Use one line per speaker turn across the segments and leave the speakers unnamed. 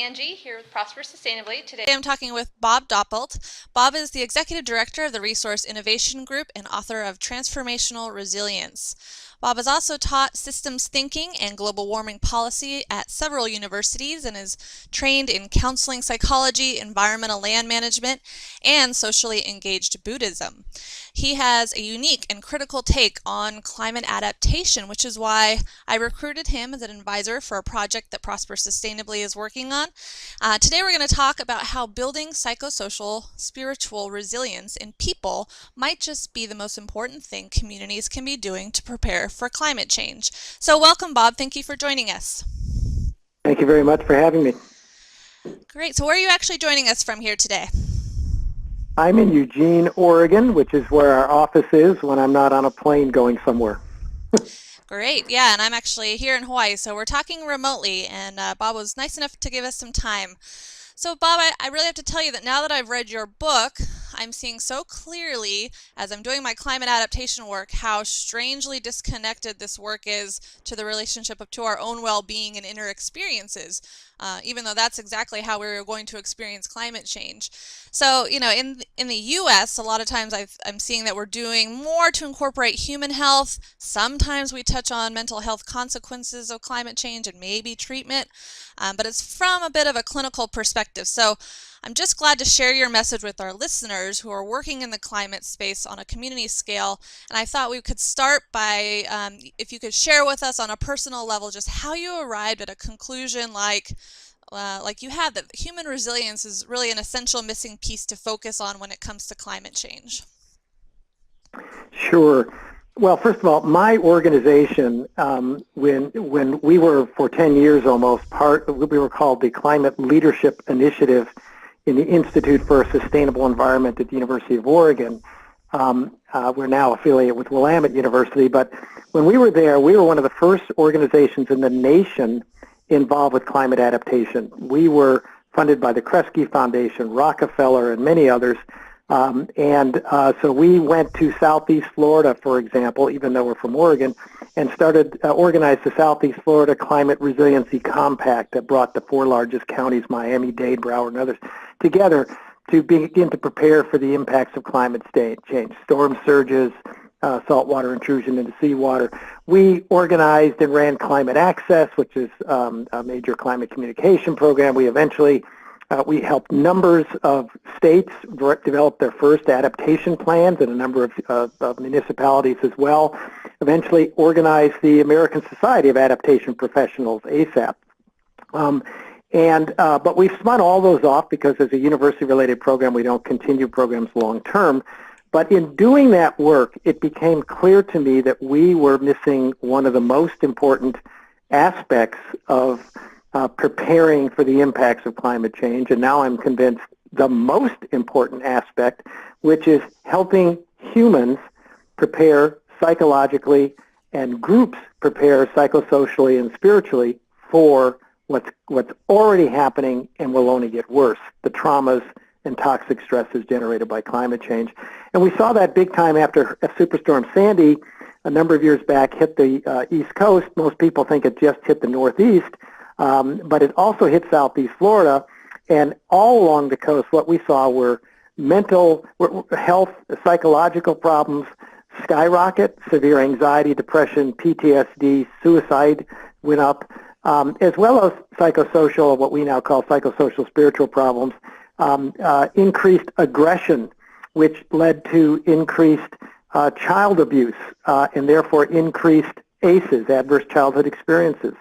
Angie here with Prosper Sustainably. Today I'm talking with Bob Doppelt. Bob is the Executive Director of the Resource Innovation Group and author of Transformational Resilience. Bob has also taught systems thinking and global warming policy at several universities and is trained in counseling psychology, environmental land management, and socially engaged Buddhism. He has a unique and critical take on climate adaptation, which is why I recruited him as an advisor for a project that Prosper Sustainably is working on. Today we're going to talk about how building psychosocial spiritual resilience in people might just be the most important thing communities can be doing to prepare for climate change. So welcome, Bob. Thank you for joining us.
Thank you very much for having me.
Great. So where are you actually joining us from here today?
I'm in Eugene, Oregon, which is where our office is when I'm not on a plane going somewhere.
Great. Yeah, and I'm actually here in Hawaii, so we're talking remotely, and Bob was nice enough to give us some time. So Bob, I really have to tell you that now that I've read your book, I'm seeing so clearly as I'm doing my climate adaptation work how strangely disconnected this work is to the relationship to our own well-being and inner experiences, even though that's exactly how we're going to experience climate change. So, you know, in the U.S., a lot of times I'm seeing that we're doing more to incorporate human health. Sometimes we touch on mental health consequences of climate change and maybe treatment, but it's from a bit of a clinical perspective. So I'm just glad to share your message with our listeners who are working in the climate space on a community scale. And I thought we could start by, if you could share with us on a personal level, just how you arrived at a conclusion like you had, that human resilience is really an essential missing piece to focus on when it comes to climate change.
Sure. Well, first of all, my organization, when we were for 10 years almost we were called the Climate Leadership Initiative in the Institute for a Sustainable Environment at the University of Oregon. We're now affiliated with Willamette University, but when we were there, we were one of the first organizations in the nation involved with climate adaptation. We were funded by the Kresge Foundation, Rockefeller, and many others. So we went to Southeast Florida, for example, even though we're from Oregon, and started organized the Southeast Florida Climate Resiliency Compact that brought the four largest counties, Miami-Dade, Broward, and others, together to begin to prepare for the impacts of climate change, storm surges, saltwater intrusion into seawater. We organized and ran Climate Access, which is a major climate communication program. We eventually we helped numbers of states develop their first adaptation plans and a number of municipalities as well. Eventually organized the American Society of Adaptation Professionals, ASAP. But we've spun all those off because as a university-related program, we don't continue programs long-term. But in doing that work, it became clear to me that we were missing one of the most important aspects of preparing for the impacts of climate change, and now I'm convinced the most important aspect, which is helping humans prepare psychologically and groups prepare psychosocially and spiritually for what's already happening and will only get worse, the traumas and toxic stresses generated by climate change. And we saw that big time after Superstorm Sandy a number of years back hit the East Coast. Most people think it just hit the Northeast. But it also hit Southeast Florida, and all along the coast what we saw were mental health, psychological problems skyrocket, severe anxiety, depression, PTSD, suicide went up, as well as psychosocial, what we now call psychosocial spiritual problems, increased aggression, which led to increased child abuse, and therefore increased ACEs, adverse childhood experiences.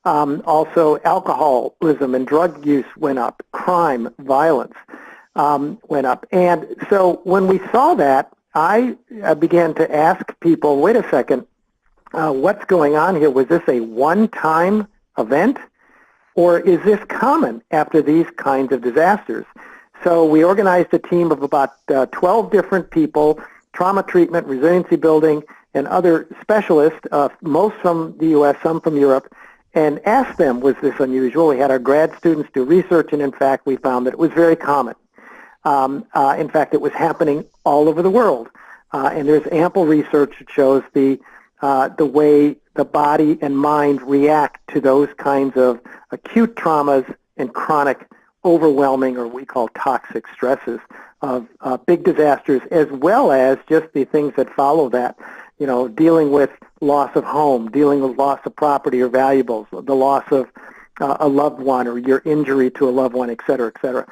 Also, alcoholism and drug use went up. Crime, violence went up. And so when we saw that, I began to ask people, wait a second, what's going on here? Was this a one-time event, or is this common after these kinds of disasters? So we organized a team of about 12 different people, trauma treatment, resiliency building, and other specialists, most from the U.S., some from Europe, and asked them, was this unusual? We had our grad students do research, and in fact, we found that it was very common. In fact, it was happening all over the world. And there's ample research that shows the way the body and mind react to those kinds of acute traumas and chronic, overwhelming, or we call toxic stresses of big disasters, as well as just the things that follow that, dealing with loss of home, dealing with loss of property or valuables, the loss of a loved one or your injury to a loved one, et cetera, et cetera.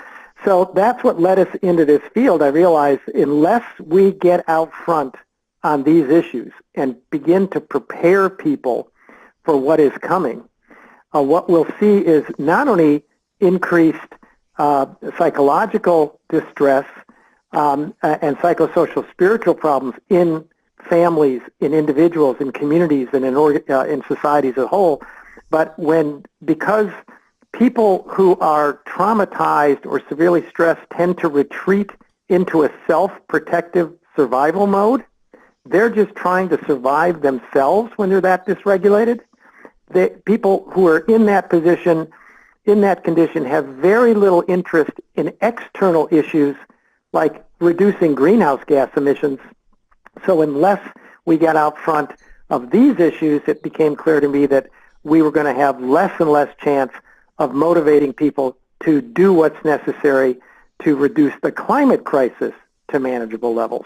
So that's what led us into this field. I realized unless we get out front on these issues and begin to prepare people for what is coming, what we'll see is not only increased psychological distress and psychosocial spiritual problems in families, in individuals, in communities, and in societies as a whole, but because people who are traumatized or severely stressed tend to retreat into a self-protective survival mode, they're just trying to survive themselves when they're that dysregulated. People who are in that position, in that condition, have very little interest in external issues like reducing greenhouse gas emissions. So unless we get out front of these issues, it became clear to me that we were going to have less and less chance of motivating people to do what's necessary to reduce the climate crisis to manageable levels.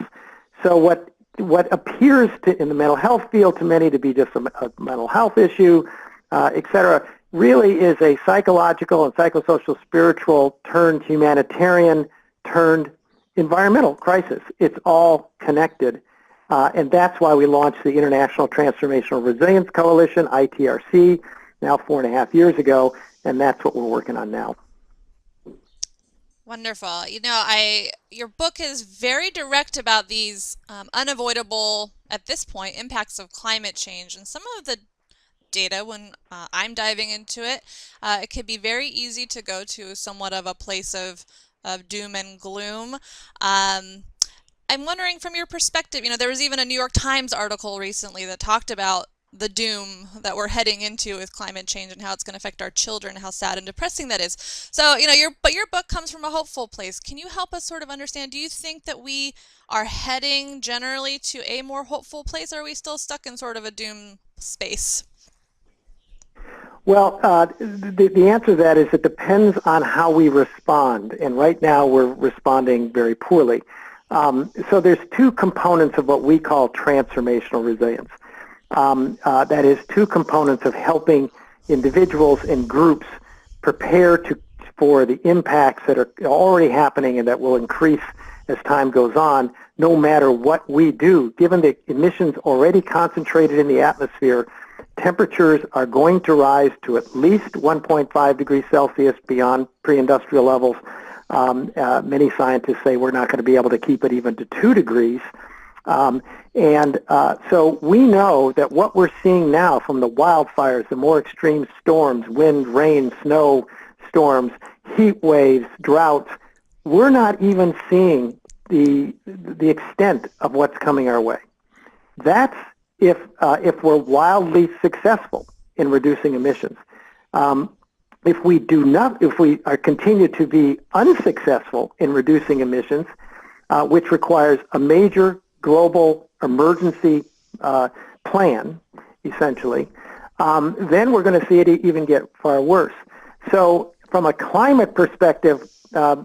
So what appears in the mental health field to many to be just a mental health issue, et cetera, really is a psychological and psychosocial spiritual turned humanitarian turned environmental crisis. It's all connected. And that's why we launched the International Transformational Resilience Coalition, ITRC, now 4.5 years ago, and that's what we're working on now.
Wonderful. Your book is very direct about these unavoidable, at this point, impacts of climate change. And some of the data, when I'm diving into it, it can be very easy to go to somewhat of a place of doom and gloom. I'm wondering from your perspective, there was even a New York Times article recently that talked about the doom that we're heading into with climate change and how it's going to affect our children, how sad and depressing that is. So, your book comes from a hopeful place. Can you help us sort of understand, do you think that we are heading generally to a more hopeful place, or are we still stuck in sort of a doom space?
Well, the answer to that is it depends on how we respond, and right now we're responding very poorly. So there's two components of what we call transformational resilience. That is two components of helping individuals and groups prepare for the impacts that are already happening and that will increase as time goes on, no matter what we do. Given the emissions already concentrated in the atmosphere, temperatures are going to rise to at least 1.5 degrees Celsius beyond pre-industrial levels. Many scientists say we're not going to be able to keep it even to 2 degrees. So we know that what we're seeing now from the wildfires, the more extreme storms, wind, rain, snow storms, heat waves, droughts, we're not even seeing the extent of what's coming our way. That's if we're wildly successful in reducing emissions. If we continue to be unsuccessful in reducing emissions, which requires a major global emergency plan, essentially, then we're going to see it even get far worse. So from a climate perspective, I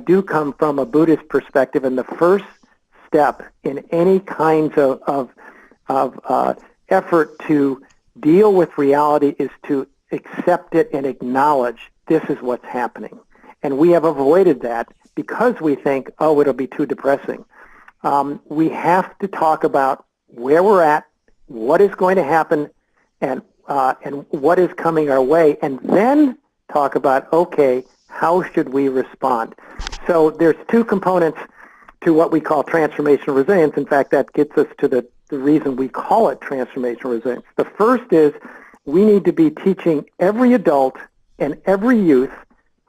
do come from a Buddhist perspective, and the first step in any kinds of effort to deal with reality is to accept it and acknowledge this is what's happening. And we have avoided that because we think, oh, it'll be too depressing. We have to talk about where we're at, what is going to happen, and what is coming our way, and then talk about, okay, how should we respond? So there's two components to what we call transformational resilience. In fact, that gets us to the reason we call it transformational resilience. The first is we need to be teaching every adult and every youth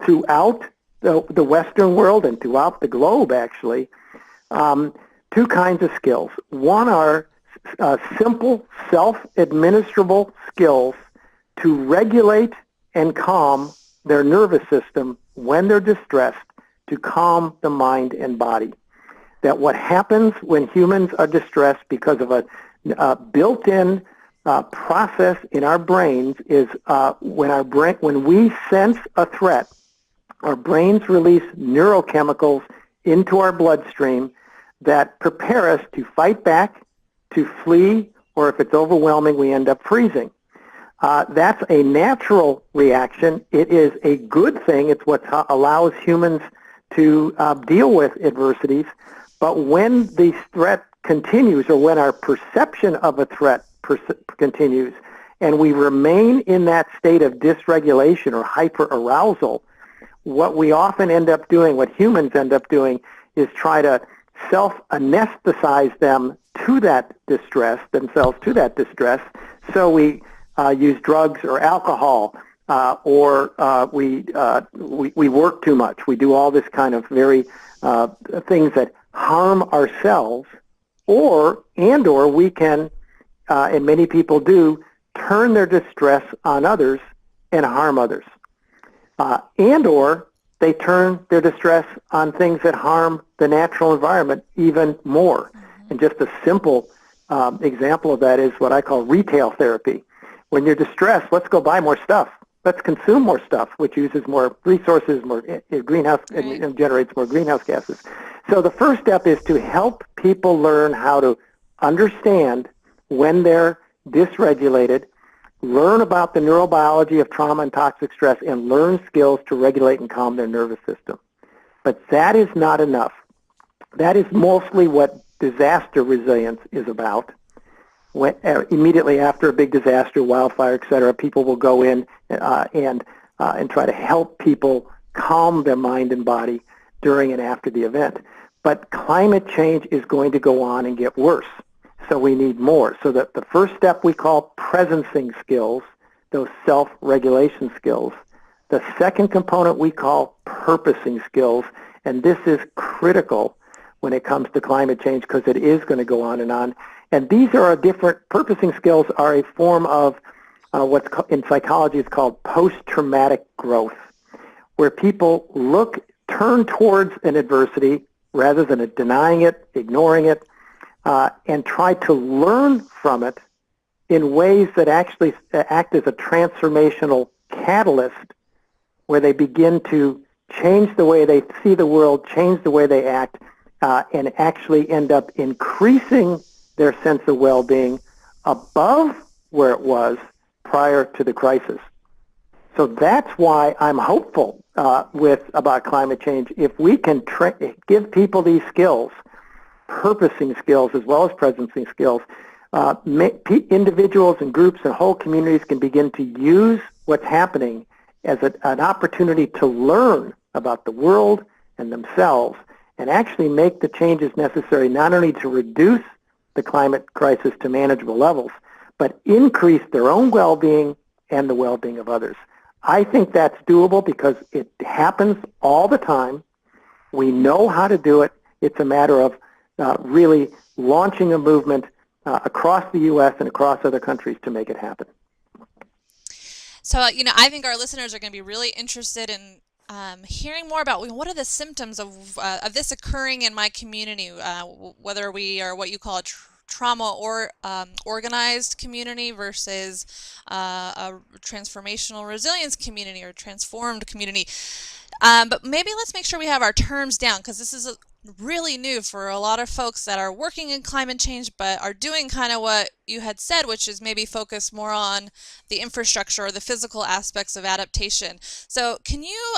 throughout the Western world and throughout the globe, actually, two kinds of skills. One are simple, self-administrable skills to regulate and calm their nervous system when they're distressed, to calm the mind and body. That what happens when humans are distressed because of a built-in process in our brains is when we sense a threat, our brains release neurochemicals into our bloodstream that prepare us to fight back, to flee, or if it's overwhelming, we end up freezing. That's a natural reaction. It is a good thing. It's what allows humans to deal with adversities. But when the threat continues, or when our perception of a threat continues, and we remain in that state of dysregulation or hyperarousal, what we often end up doing, what humans end up doing, is try to self-anesthetize themselves to that distress. So we use drugs or alcohol, or we work too much. We do all this kind of very things that harm ourselves, or we can, and many people do, turn their distress on others and harm others. Or they turn their distress on things that harm the natural environment even more. And just a simple example of that is what I call retail therapy. When you're distressed, let's go buy more stuff. Let's consume more stuff, which uses more resources, more greenhouse, and generates more greenhouse gases. So the first step is to help people learn how to understand when they're dysregulated, learn about the neurobiology of trauma and toxic stress, and learn skills to regulate and calm their nervous system. But that is not enough. That is mostly what disaster resilience is about. When, immediately after a big disaster, wildfire, et cetera, people will go in and try to help people calm their mind and body during and after the event. But climate change is going to go on and get worse. So we need more. So that the first step we call presencing skills, those self-regulation skills. The second component we call purposing skills, and this is critical when it comes to climate change because it is going to go on and on. And these are purposing skills are a form of in psychology it's called post-traumatic growth, where people turn towards an adversity rather than denying it, ignoring it, and try to learn from it in ways that actually act as a transformational catalyst where they begin to change the way they see the world, change the way they act, and actually end up increasing their sense of well-being above where it was prior to the crisis. So that's why I'm hopeful about climate change. If we can give people these skills, purposing skills as well as presencing skills, individuals and groups and whole communities can begin to use what's happening as an opportunity to learn about the world and themselves and actually make the changes necessary not only to reduce the climate crisis to manageable levels, but increase their own well-being and the well-being of others. I think that's doable because it happens all the time. We know how to do it. It's a matter of really launching a movement across the U.S. and across other countries to make it happen.
So, I think our listeners are going to be really interested in hearing more about what are the symptoms of this occurring in my community, whether we are what you call a trauma or organized community versus a transformational resilience community or transformed community. But maybe let's make sure we have our terms down because this is really new for a lot of folks that are working in climate change but are doing kind of what you had said, which is maybe focus more on the infrastructure or the physical aspects of adaptation. So can you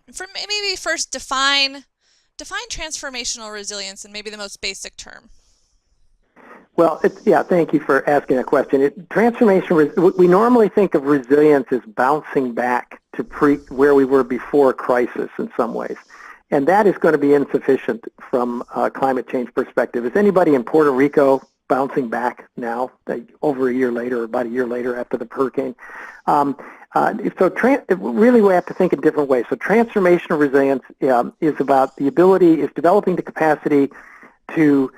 maybe first define transformational resilience in maybe the most basic term?
Well, thank you for asking that question. We normally think of resilience as bouncing back to where we were before crisis in some ways. And that is going to be insufficient from a climate change perspective. Is anybody in Puerto Rico bouncing back now, over a year later or about a year later after the hurricane? Really we have to think in different ways. So transformational resilience is developing the capacity to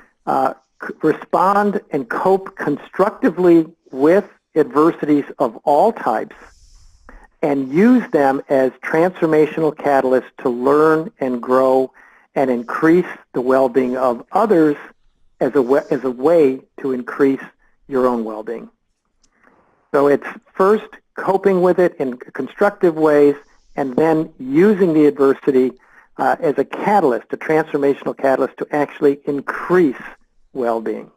respond and cope constructively with adversities of all types and use them as transformational catalysts to learn and grow and increase the well-being of others as a way to increase your own well-being. So it's first coping with it in constructive ways and then using the adversity as a catalyst, a transformational catalyst to actually increase well-being.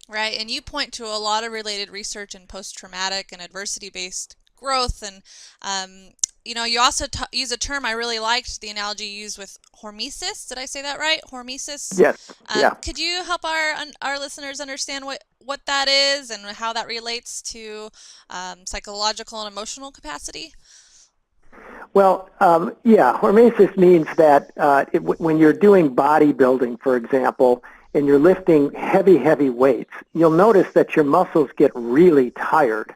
Right, and you point to a lot of related research in post-traumatic and adversity-based growth, and you also use a term I really liked, the analogy you used with hormesis. Did I say that right? Hormesis.
Yes, yeah.
Could you help our listeners understand what that is and how that relates to psychological and emotional capacity?
Well, yeah, hormesis means that when you're doing bodybuilding, for example, and you're lifting heavy, heavy weights, you'll notice that your muscles get really tired.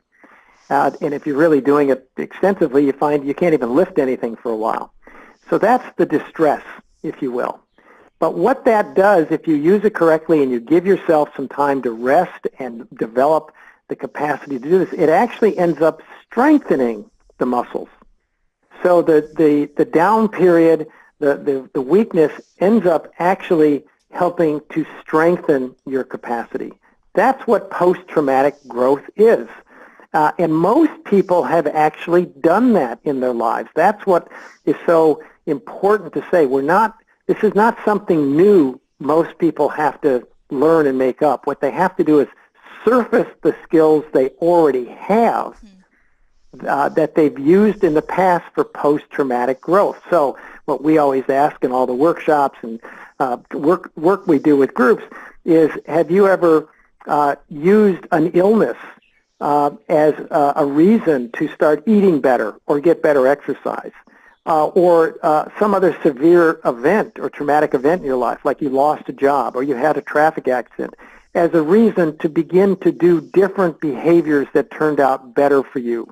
And if you're really doing it extensively, you find you can't even lift anything for a while. So that's the distress, if you will. But what that does, if you use it correctly and you give yourself some time to rest and develop the capacity to do this, it actually ends up strengthening the muscles. So the down period, the weakness ends up actually helping to strengthen your capacity. That's what post-traumatic growth is. And most people have actually done that in their lives. That's what is so important to say. This is not something new most people have to learn and make up. What they have to do is surface the skills they already have that they've used in the past for post-traumatic growth. So what we always ask in all the workshops and work we do with groups is, have you ever used an illness as a reason to start eating better or get better exercise? Or some other severe event or traumatic event in your life, like you lost a job or you had a traffic accident, as a reason to begin to do different behaviors that turned out better for you.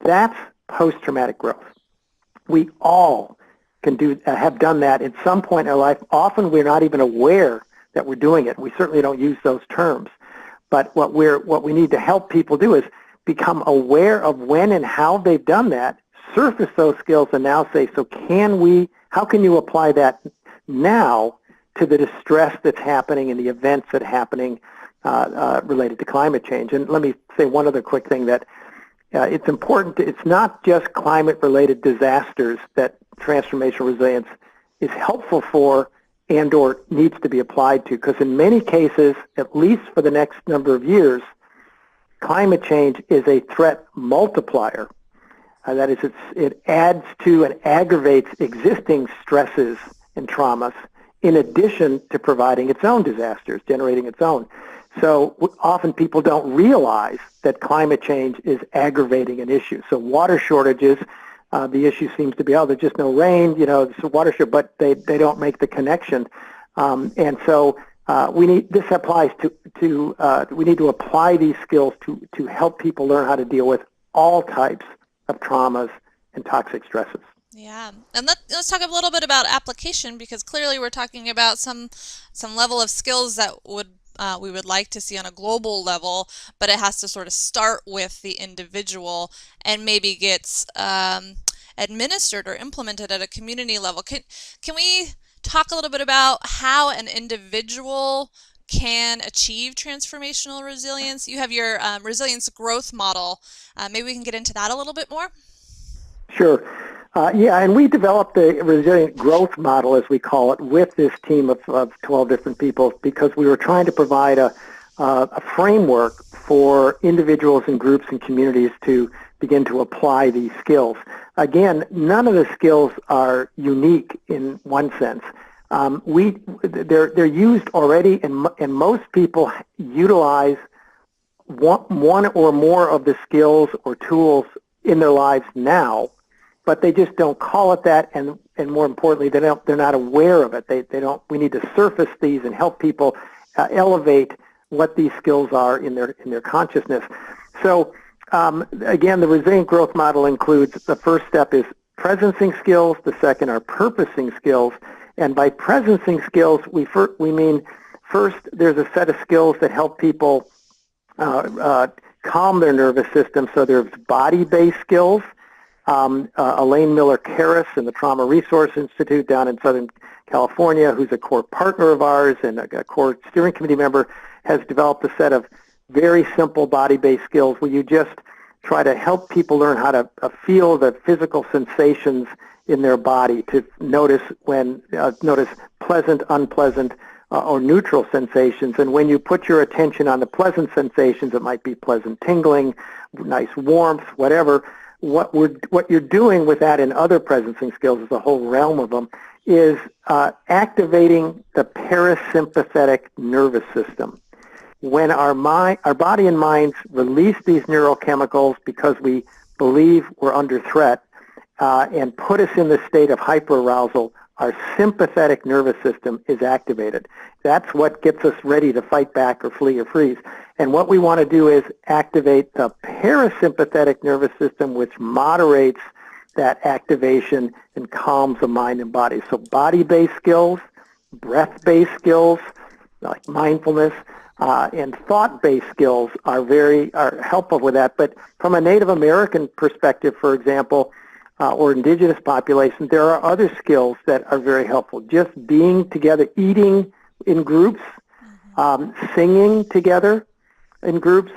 That's post-traumatic growth. We all can have done that at some point in our life. Often we're not even aware that we're doing it. We certainly don't use those terms. But what we need to help people do is become aware of when and how they've done that, surface those skills, and now say, so how can you apply that now to the distress that's happening and the events that are happening related to climate change? And let me say one other quick thing, that it's important. It's not just climate-related disasters that transformational resilience is helpful for and or needs to be applied to, because in many cases, at least for the next number of years, climate change is a threat multiplier. That is, it adds to and aggravates existing stresses and traumas in addition to providing its own disasters, generating its own. So often people don't realize that climate change is aggravating an issue. So water shortages, the issue seems to be, there's just no rain, it's a water shortage, but they don't make the connection. And so we need to apply these skills to help people learn how to deal with all types of traumas and toxic stresses.
Yeah, and let's talk a little bit about application, because clearly we're talking about some level of skills that we would like to see on a global level, but it has to sort of start with the individual and maybe gets administered or implemented at a community level. Can we talk a little bit about how an individual can achieve transformational resilience? You have your resilience growth model. Maybe we can get into that a little bit more.
Sure. Yeah, and we developed the resilient growth model, as we call it, with this team of 12 different people, because we were trying to provide a framework for individuals and groups and communities to begin to apply these skills. Again, none of the skills are unique in one sense. They're used already, and most people utilize one or more of the skills or tools in their lives now, but they just don't call it that, and more importantly, they're not aware of it. We need to surface these and help people elevate what these skills are in their consciousness. So again, the resilient growth model includes, the first step is presencing skills, the second are purposing skills, and by presencing skills, we mean first there's a set of skills that help people calm their nervous system. So there's body-based skills. Elaine Miller-Karras in the Trauma Resource Institute down in Southern California, who's a core partner of ours and a core steering committee member, has developed a set of very simple body-based skills where you just try to help people learn how to feel the physical sensations in their body, to notice notice pleasant, unpleasant, or neutral sensations. And when you put your attention on the pleasant sensations, it might be pleasant tingling, nice warmth, whatever. What you're doing with that in other presencing skills, is a whole realm of them, is activating the parasympathetic nervous system. When our body and minds release these neurochemicals because we believe we're under threat, and put us in the state of hyperarousal, our sympathetic nervous system is activated. That's what gets us ready to fight back or flee or freeze. And what we want to do is activate the parasympathetic nervous system, which moderates that activation and calms the mind and body. So body-based skills, breath-based skills, like mindfulness, and thought-based skills are helpful with that. But from a Native American perspective, for example, or indigenous populations, there are other skills that are very helpful. Just being together, eating in groups, singing together in groups,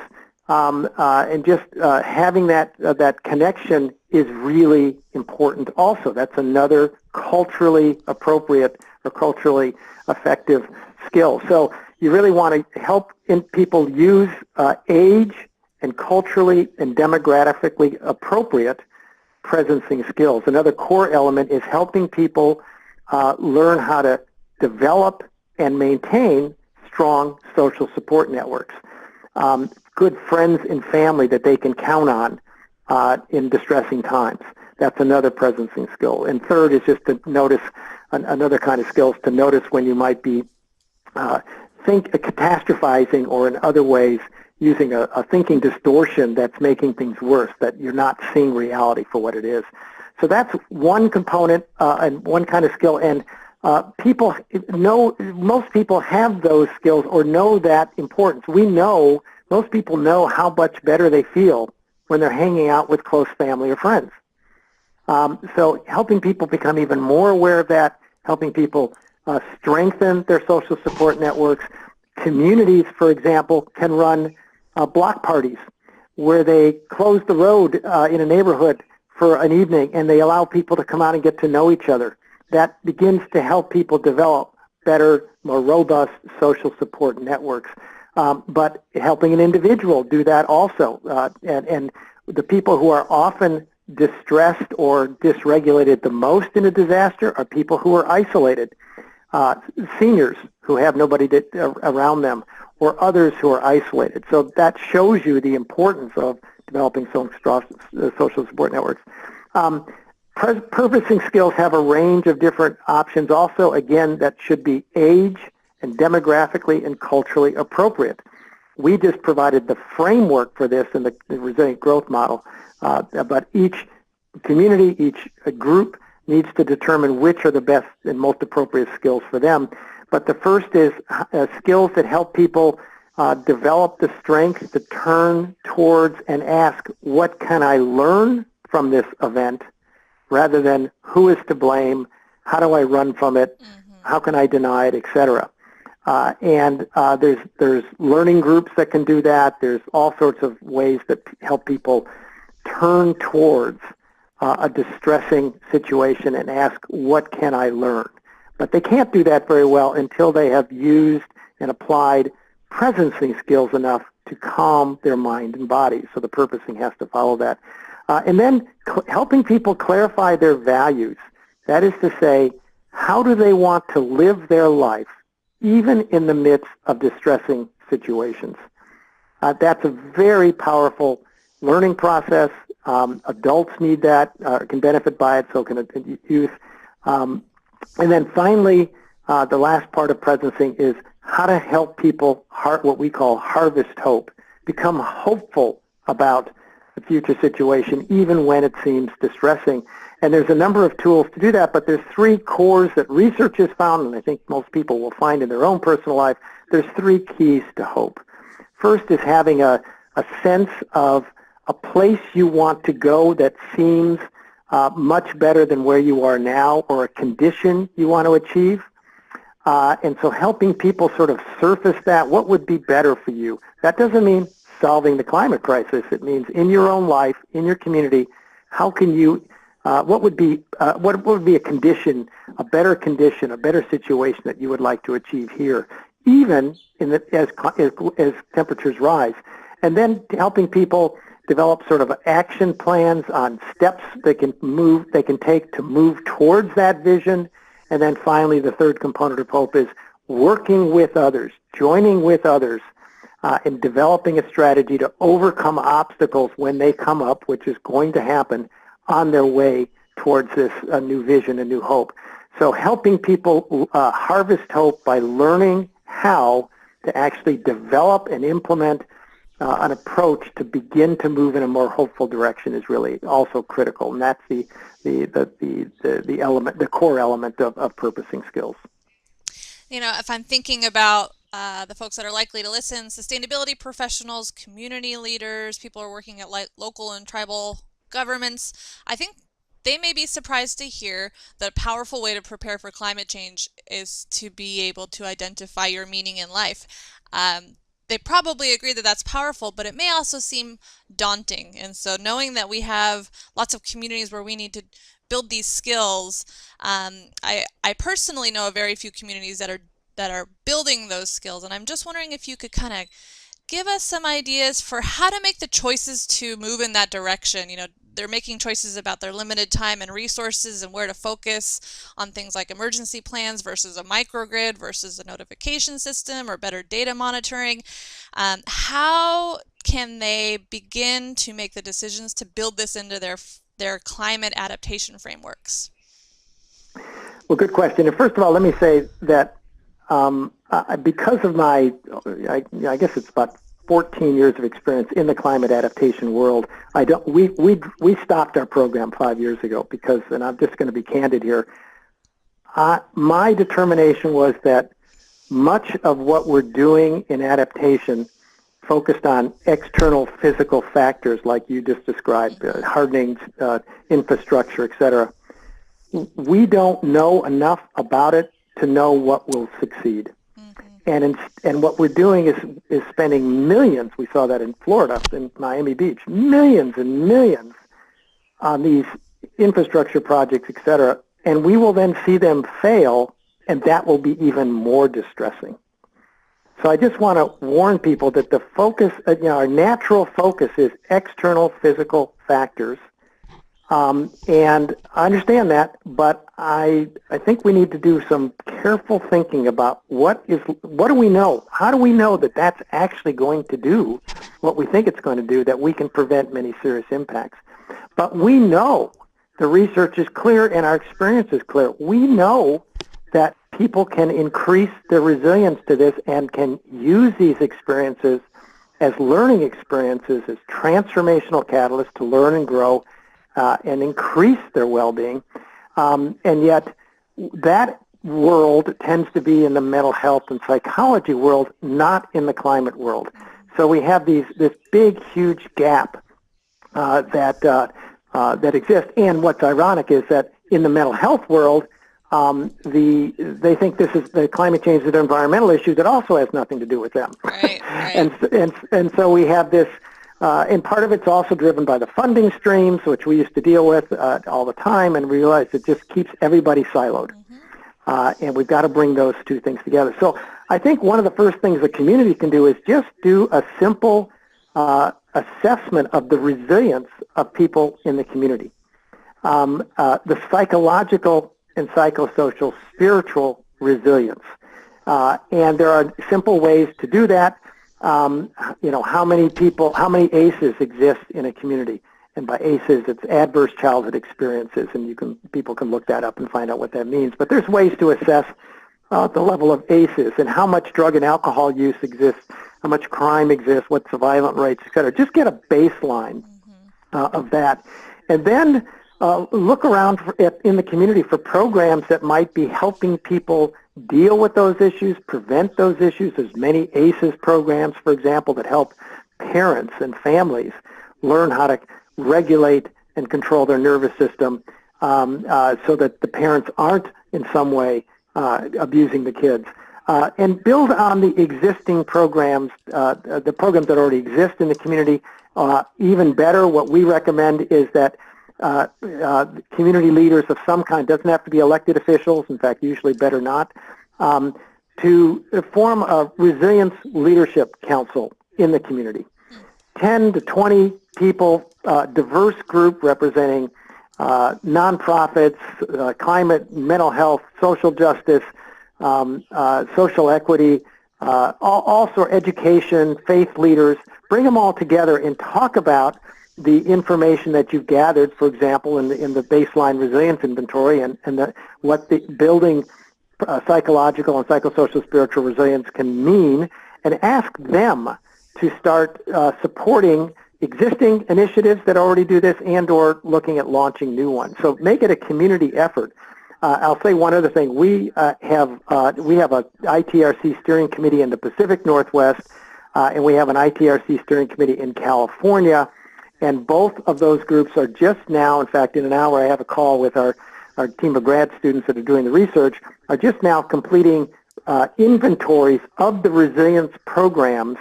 and just having that connection is really important also. That's another culturally appropriate or culturally effective skill. So you really want to help people use age and culturally and demographically appropriate presencing skills. Another core element is helping people learn how to develop and maintain strong social support networks, good friends and family that they can count on in distressing times. That's another presencing skill. And third is just to notice another kind of skills, to notice when you might be catastrophizing, or in other ways using a thinking distortion that's making things worse, that you're not seeing reality for what it is. So that's one component and one kind of skill. And most people have those skills or know that importance. Most people know how much better they feel when they're hanging out with close family or friends. So helping people become even more aware of that, helping people strengthen their social support networks. Communities, for example, can run block parties where they close the road in a neighborhood for an evening, and they allow people to come out and get to know each other. That begins to help people develop better, more robust social support networks. But helping an individual do that also. And the people who are often distressed or dysregulated the most in a disaster are people who are isolated. Seniors who have nobody around them, or others who are isolated. So that shows you the importance of developing social support networks. Purposing skills have a range of different options also. Again, that should be age and demographically and culturally appropriate. We just provided the framework for this in the resilient growth model, but each community, each group needs to determine which are the best and most appropriate skills for them. But the first is skills that help people develop the strength to turn towards and ask, what can I learn from this event, rather than who is to blame, how do I run from it, how can I deny it, etc. And there's learning groups that can do that. There's all sorts of ways that help people turn towards a distressing situation and ask, what can I learn? But they can't do that very well until they have used and applied presencing skills enough to calm their mind and body. So the purposing has to follow that. And then helping people clarify their values. That is to say, how do they want to live their life, even in the midst of distressing situations? That's a very powerful learning process. Adults need that, can benefit by it, so can youth. And then finally, the last part of presencing is how to help people, what we call harvest hope, become hopeful about the future situation, even when it seems distressing. And there's a number of tools to do that, but there's three cores that research has found, and I think most people will find in their own personal life. There's three keys to hope. First is having a sense of a place you want to go that seems much better than where you are now, or a condition you want to achieve. And so helping people sort of surface that, what would be better for you? That doesn't mean solving the climate crisis. It means in your own life, in your community, how can you, what would be a condition, a better situation that you would like to achieve here, even as temperatures rise? And then helping people develop sort of action plans on steps they can take to move towards that vision. And then finally, the third component of hope is working with others, joining with others, and developing a strategy to overcome obstacles when they come up, which is going to happen on their way towards this new vision, a new hope. So helping people harvest hope by learning how to actually develop and implement an approach to begin to move in a more hopeful direction is really also critical, and that's the element, the core element of purposing skills.
You know, if I'm thinking about the folks that are likely to listen, sustainability professionals, community leaders, people who are working at local and tribal governments, I think they may be surprised to hear that a powerful way to prepare for climate change is to be able to identify your meaning in life. They probably agree that that's powerful, but it may also seem daunting. And so knowing that we have lots of communities where we need to build these skills, I personally know of very few communities that are building those skills. And I'm just wondering if you could kind of give us some ideas for how to make the choices to move in that direction. You know, they're making choices about their limited time and resources and where to focus on things like emergency plans versus a microgrid versus a notification system or better data monitoring. How can they begin to make the decisions to build this into their climate adaptation frameworks?
Well, good question. And first of all, let me say that because of my, I guess it's about 14 years of experience in the climate adaptation world, we stopped our program 5 years ago because, and I'm just going to be candid here, my determination was that much of what we're doing in adaptation focused on external physical factors like you just described, hardening infrastructure, et cetera. We don't know enough about it to know what will succeed. And what we're doing is spending millions, we saw that in Florida, in Miami Beach, millions and millions on these infrastructure projects, et cetera, and we will then see them fail, and that will be even more distressing. So I just want to warn people that the focus, our natural focus is external physical factors. And I understand that, but I think we need to do some careful thinking about what do we know? How do we know that that's actually going to do what we think it's going to do, that we can prevent many serious impacts? But we know the research is clear and our experience is clear. We know that people can increase their resilience to this and can use these experiences as learning experiences, as transformational catalysts to learn and grow and increase their well-being. And yet that world tends to be in the mental health and psychology world, not in the climate world. So we have this big, huge gap that exists. And what's ironic is that in the mental health world, they think this is the climate change is an environmental issue that also has nothing to do with them.
Right.
And so we have this. And part of it's also driven by the funding streams, which we used to deal with all the time, and realize it just keeps everybody siloed. And we've got to bring those two things together. So I think one of the first things the community can do is just do a simple assessment of the resilience of people in the community. The psychological and psychosocial, spiritual resilience. And there are simple ways to do that. How many ACEs exist in a community? And by ACEs, it's adverse childhood experiences, and people can look that up and find out what that means. But there's ways to assess the level of ACEs and how much drug and alcohol use exists, how much crime exists, what's the violent rates, et cetera. Just get a baseline of that. And then look around in the community for programs that might be helping people deal with those issues, prevent those issues. There's many ACEs programs, for example, that help parents and families learn how to regulate and control their nervous system so that the parents aren't in some way abusing the kids. And build on the existing programs, the programs that already exist in the community. Even better, what we recommend is that community leaders of some kind, doesn't have to be elected officials, in fact, usually better not, to form a resilience leadership council in the community. 10 to 20 people, diverse group representing nonprofits, climate, mental health, social justice, social equity, also education, faith leaders. Bring them all together and talk about the information that you've gathered, for example, in the baseline resilience inventory and what the building psychological and psychosocial spiritual resilience can mean, and ask them to start supporting existing initiatives that already do this and or looking at launching new ones. So make it a community effort. I'll say one other thing. We have a ITRC steering committee in the Pacific Northwest, and we have an ITRC steering committee in California, and both of those groups are just now, in fact, in an hour I have a call with our team of grad students that are doing the research, are just now completing inventories of the resilience programs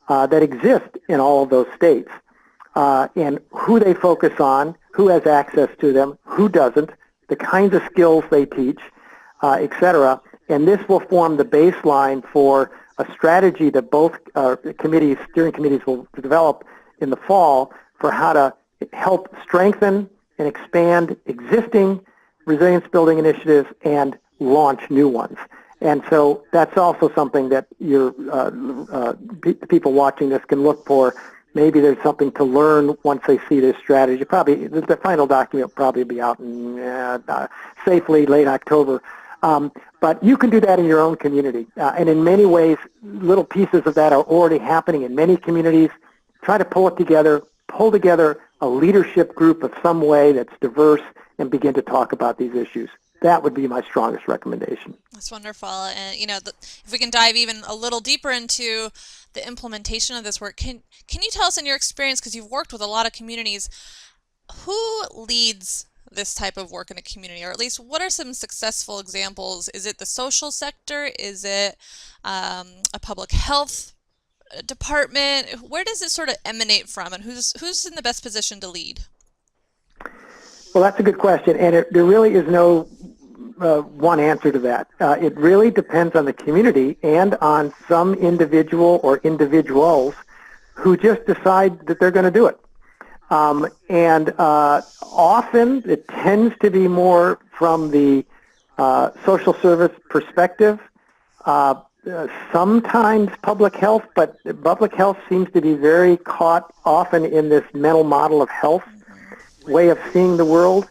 that exist in all of those states, and who they focus on, who has access to them, who doesn't, the kinds of skills they teach, etc. And this will form the baseline for a strategy that both steering committees will develop in the fall for how to help strengthen and expand existing resilience building initiatives and launch new ones. And so that's also something that your people watching this can look for. Maybe there's something to learn once they see this strategy. Probably the final document will probably be out in safely late October. But you can do that in your own community. And in many ways, little pieces of that are already happening in many communities. Try to pull together a leadership group of some way that's diverse and begin to talk about these issues. That would be my strongest recommendation.
That's wonderful. And, if we can dive even a little deeper into the implementation of this work, can you tell us in your experience, because you've worked with a lot of communities, who leads this type of work in a community, or at least what are some successful examples? Is it the social sector? Is it a public health department? Where does it sort of emanate from, and who's in the best position to lead?
Well, that's a good question, and there really is no one answer to that. It really depends on the community and on some individual or individuals who just decide that they're going to do it. And often it tends to be more from the social service perspective, sometimes public health, but public health seems to be very caught often in this mental model of health way of seeing the world,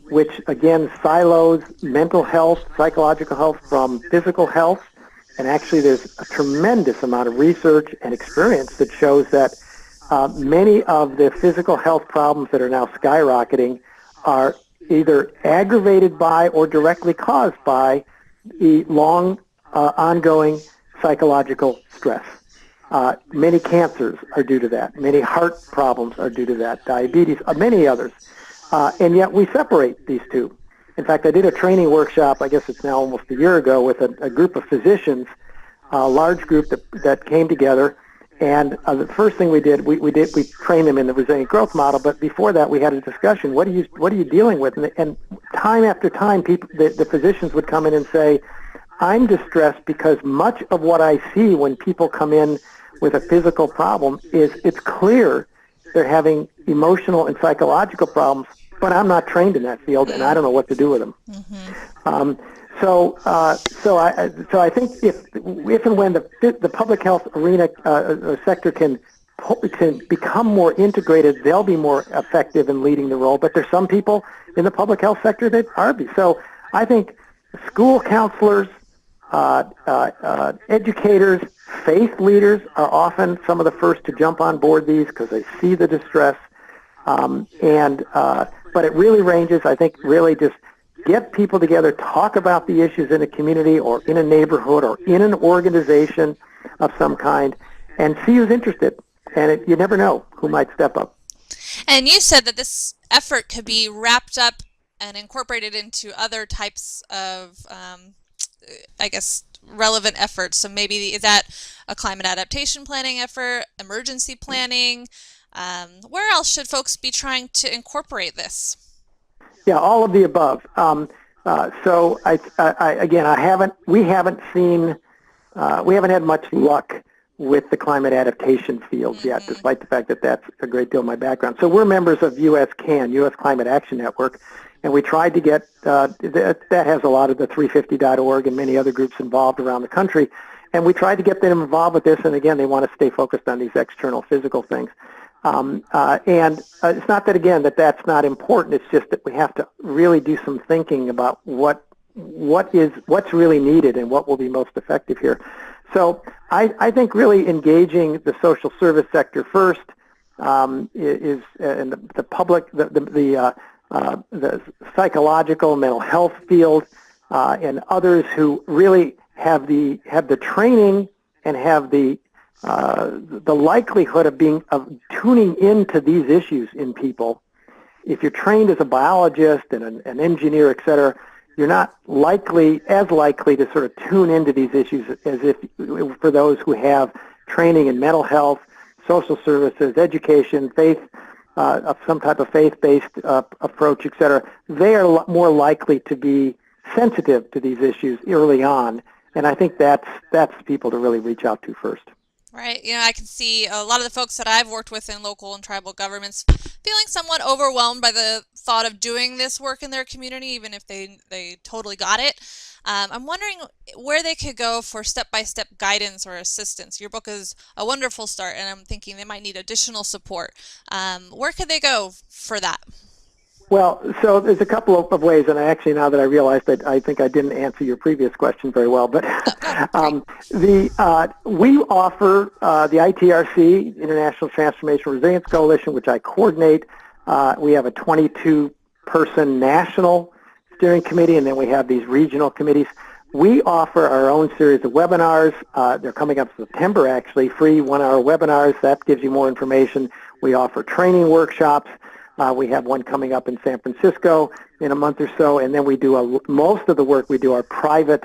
which again silos mental health, psychological health from physical health. And actually there's a tremendous amount of research and experience that shows that many of the physical health problems that are now skyrocketing are either aggravated by or directly caused by the long ongoing psychological stress. Many cancers are due to that. Many heart problems are due to that. Diabetes, many others. And yet we separate these two. In fact, I did a training workshop, I guess it's now almost a year ago, with a group of physicians, a large group that came together. And the first thing we trained them in the resilient growth model. But before that, we had a discussion. What are you dealing with? And time after time, the physicians would come in and say, I'm distressed because much of what I see when people come in with a physical problem is it's clear they're having emotional and psychological problems, but I'm not trained in that field and I don't know what to do with them. Mm-hmm. So I think if and when the public health arena sector can become more integrated, they'll be more effective in leading the role. But there's some people in the public health sector that aren't. So I think school counselors, educators, faith leaders are often some of the first to jump on board these because they see the distress. But it really ranges. I think really just get people together, talk about the issues in a community or in a neighborhood or in an organization of some kind, and see who's interested. And you never know who might step up.
And you said that this effort could be wrapped up and incorporate it into other types of, I guess, relevant efforts. So maybe is that a climate adaptation planning effort, emergency planning? Where else should folks be trying to incorporate this?
Yeah, all of the above. So again, we haven't had much luck with the climate adaptation fields yet,
Mm-hmm.
despite the fact that that's a great deal of my background. So we're members of U.S. Climate Action Network, and we tried to get, that has a lot of the 350.org and many other groups involved around the country, and we tried to get them involved with this, and again, they want to stay focused on these external physical things. It's not that, again, that that's not important. It's just that we have to really do some thinking about what's really needed and what will be most effective here. So I think really engaging the social service sector first is and the public, the psychological mental health field, and others who really have the training and have the likelihood of tuning into these issues in people. If you're trained as a biologist and an engineer, et cetera, you're not as likely to sort of tune into these issues as if for those who have training in mental health, social services, education, faith, of some type of faith-based approach, et cetera. They are more likely to be sensitive to these issues early on, and I think that's people to really reach out to first.
Right. I can see a lot of the folks that I've worked with in local and tribal governments feeling somewhat overwhelmed by the thought of doing this work in their community, even if they totally got it. I'm wondering where they could go for step-by-step guidance or assistance. Your book is a wonderful start, and I'm thinking they might need additional support. Where could they go for that?
Well, so there's a couple of ways, and actually now that I realize that I think I didn't answer your previous question very well, but
Oh,
we offer the ITRC, International Transformation Resilience Coalition, which I coordinate. We have a 22-person national steering committee, and then we have these regional committees. We offer our own series of webinars. They're coming up in September, actually, free one-hour webinars. That gives you more information. We offer training workshops. We have one coming up in San Francisco in a month or so, and then we do most of the work we do are private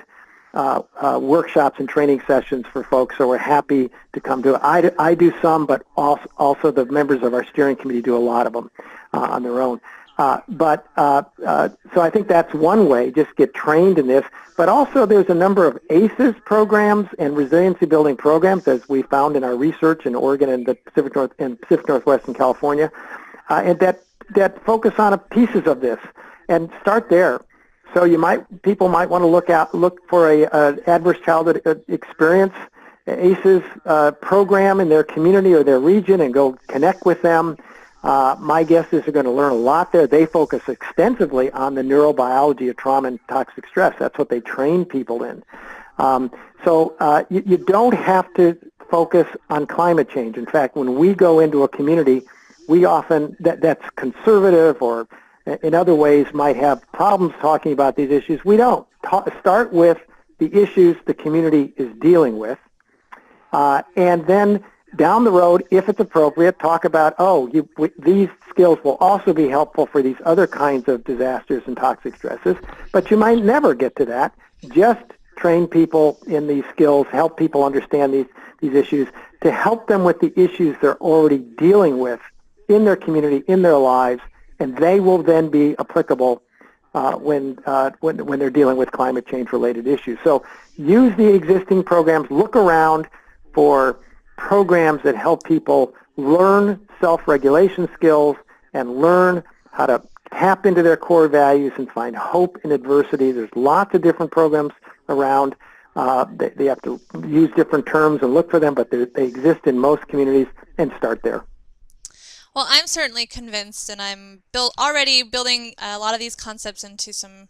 workshops and training sessions for folks, so we're happy to come to it. I do some, but also the members of our steering committee do a lot of them on their own. So I think that's one way, just get trained in this. But also there's a number of ACEs programs and resiliency building programs, as we found in our research in Oregon and the Pacific Northwest and California, and that focus on pieces of this and start there. So people might want to look for a adverse childhood experience ACEs program in their community or their region and go connect with them. My guess is they're going to learn a lot there. They focus extensively on the neurobiology of trauma and toxic stress. That's what they train people in. So you don't have to focus on climate change. In fact, when we go into a community, we often, that's conservative or in other ways might have problems talking about these issues. We don't. Start with the issues the community is dealing with, and then down the road, if it's appropriate, talk about, these skills will also be helpful for these other kinds of disasters and toxic stresses, but you might never get to that. Just train people in these skills, help people understand these issues, to help them with the issues they're already dealing with in their community, in their lives, and they will then be applicable when they're dealing with climate change-related issues. So use the existing programs. Look around for programs that help people learn self-regulation skills and learn how to tap into their core values and find hope in adversity. There's lots of different programs around. They have to use different terms and look for them, but they exist in most communities, and start there.
well, I'm certainly convinced, and I'm already building a lot of these concepts into some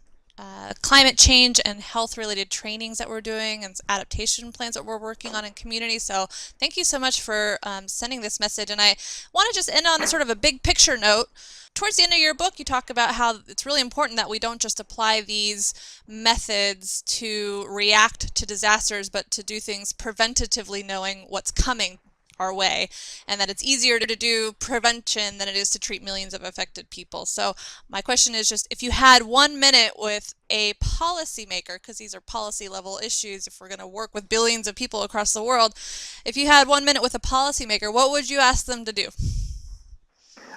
climate change and health-related trainings that we're doing and adaptation plans that we're working on in community. So thank you so much for sending this message. And I want to just end on a sort of a big picture note. Towards the end of your book, you talk about how it's really important that we don't just apply these methods to react to disasters, but to do things preventatively, knowing what's coming our way, and that it's easier to do prevention than it is to treat millions of affected people. So my question is just, if you had 1 minute with a policymaker, because these are policy level issues, if we're going to work with billions of people across the world, if you had 1 minute with a policymaker, what would you ask them to do?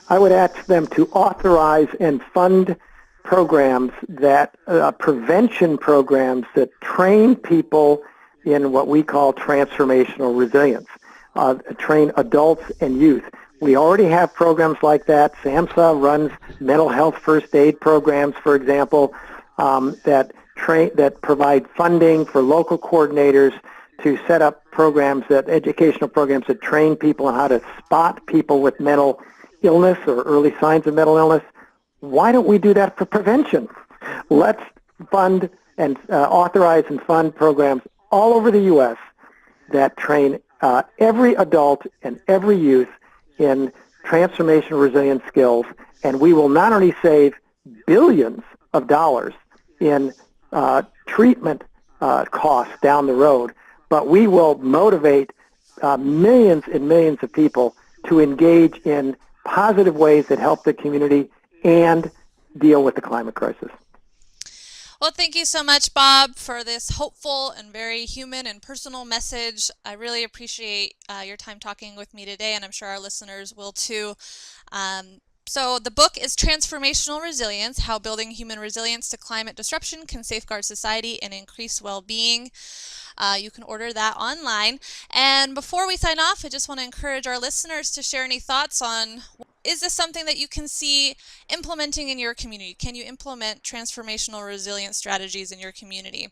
I would ask them to authorize and fund programs that, prevention programs that train people in what we call transformational resilience, train adults and youth. We already have programs like that. SAMHSA runs mental health first aid programs, for example, that provide funding for local coordinators to set up educational programs that train people on how to spot people with mental illness or early signs of mental illness. Why don't we do that for prevention? Let's fund and authorize and fund programs all over the U.S. that train every adult and every youth in transformational resilience skills, and we will not only save billions of dollars in treatment costs down the road, but we will motivate millions and millions of people to engage in positive ways that help the community and deal with the climate crisis.
Well, thank you so much, Bob, for this hopeful and very human and personal message. I really appreciate your time talking with me today, and I'm sure our listeners will too. So the book is Transformational Resilience: How Building Human Resilience to Climate Disruption Can Safeguard Society and Increase Well-Being. You can order that online. And before we sign off, I just want to encourage our listeners to share any thoughts on, is this something that you can see implementing in your community? Can you implement transformational resilience strategies in your community?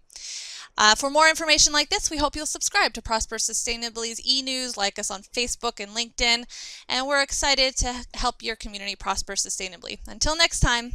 For more information like this, we hope you'll subscribe to Prosper Sustainably's e-news, like us on Facebook and LinkedIn, and we're excited to help your community prosper sustainably. Until next time.